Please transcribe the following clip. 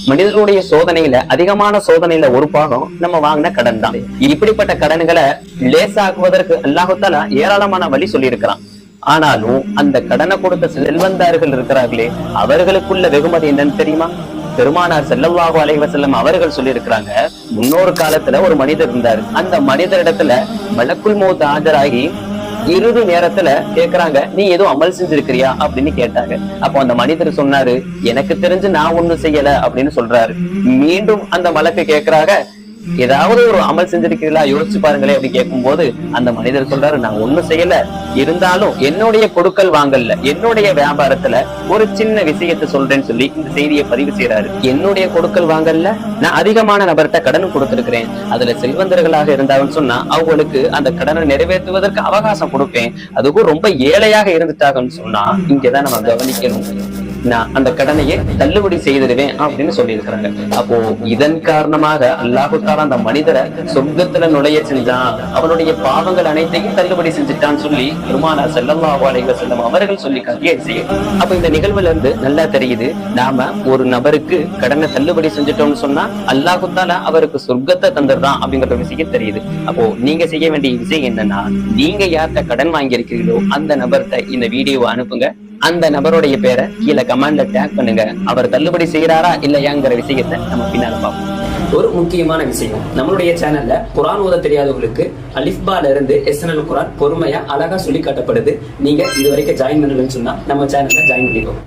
மனிதர்களுடைய சோதனையில அதிகமான சோதனையில ஒரு பாகம் நம்ம வாங்கின கடன் தான். இப்படிப்பட்ட கடன்களை லேசாக்குவதற்கு அல்லாஹுத்தாலா ஏராளமான வழி சொல்லி இருக்கிறான். ஆனாலும் அந்த கடனை கொடுத்த செல்வந்தார்கள் இருக்கிறார்களே, அவர்களுக்குள்ள வெகுமதி என்னன்னு தெரியுமா? பெருமானார் ஸல்லல்லாஹு அலைஹி வஸல்லம் அவர்கள் சொல்லி இருக்கிறாங்க, முன்னொரு காலத்துல ஒரு மனிதர் இருந்தாரு. அந்த மனிதரிடத்துல மலக்குல் மௌத் ஆஜராகி இறுதி நேரத்துல கேக்குறாங்க, நீ எதுவும் அமல் செஞ்சிருக்கிறியா அப்படின்னு கேட்டாங்க. அப்போ அந்த மனிதர் சொன்னாரு, எனக்கு தெரிஞ்சு நான் ஒண்ணும் செய்யல அப்படின்னு சொல்றாரு. மீண்டும் அந்த மலக்கு கேக்குறாங்க, ஏதாவது ஒரு அமல் செஞ்சிருக்கீங்களா, யோசிச்சு பாருங்களேன் அப்படி கேட்கும் போது அந்த மனிதர் சொல்றாரு, நான் ஒண்ணும் செய்யல, இருந்தாலும் என்னுடைய கொடுக்கல் வாங்கல்ல, என்னுடைய வியாபாரத்துல ஒரு சின்ன விஷயத்தை சொல்றேன்னு சொல்லி இந்த செய்தியை பதிவு செய்யறாரு. என்னுடைய கொடுக்கல் வாங்கல்ல நான் அதிகமான நபர்கிட்ட கடன் கொடுத்திருக்கிறேன். அதுல செல்வந்தர்களாக இருந்தாங்கன்னு சொன்னா அவங்களுக்கு அந்த கடனை நிறைவேற்றுவதற்கு அவகாசம் கொடுப்பேன். அதுக்கும் ரொம்ப ஏழையாக இருந்துட்டாங்கன்னு சொன்னா இங்கதான் நம்ம கவனிக்கணும், நான் அந்த கடனையே தள்ளுபடி செய்திருவேன் அப்படின்னு சொல்லி இருக்கிறாங்க. அப்போ இதன் காரணமாக அல்லாஹு தஆலா அந்த மனிதரை சொர்க்கத்துல நுழைய செஞ்சான், அவனுடைய பாவங்கள் அனைத்தையும் தள்ளுபடி செஞ்சுட்டான்னு சொல்லி பெருமானார் ஸல்லல்லாஹு அலைஹி வஸல்லம் அவர்கள் சொல்லி காட்டிய செய்தி. அப்ப இந்த நிகழ்வுல இருந்து நல்லா தெரியுது, நாம ஒரு நபருக்கு கடனை தள்ளுபடி செஞ்சுட்டோம்னு சொன்னா அல்லாஹு தஆலா அவருக்கு சொர்க்கத்தை தந்துடுறான் அப்படிங்கிற விஷயம் தெரியுது. அப்போ நீங்க செய்ய வேண்டிய விஷயம் என்னன்னா, நீங்க யார்கிட்ட கடன் வாங்கி இருக்கிறீங்களோ அந்த நபர்கிட்ட இந்த வீடியோவை அனுப்புங்க. அந்த நபருடைய பேரை கீழே கமெண்ட்ல டேக் பண்ணுங்க. அவர் தள்ளுபடி செய்யறாரா இல்லையாங்கிற விஷயத்தை நம்ம பின்னால பார்ப்போம். ஒரு முக்கியமான விஷயம், நம்மளுடைய சேனல்ல குர்ஆன் ஓத தெரியாதவங்களுக்கு அலிஃபால இருந்து எஸ்என்எல் குர்ஆன் பொறுமையா அழகா சொல்லி காட்டப்படுது. நீங்க இது வரைக்கும் ஜாயின் பண்ணலன்னு சொன்னா நம்ம சேனல்ல ஜாயின் பண்ணிக்கோங்க.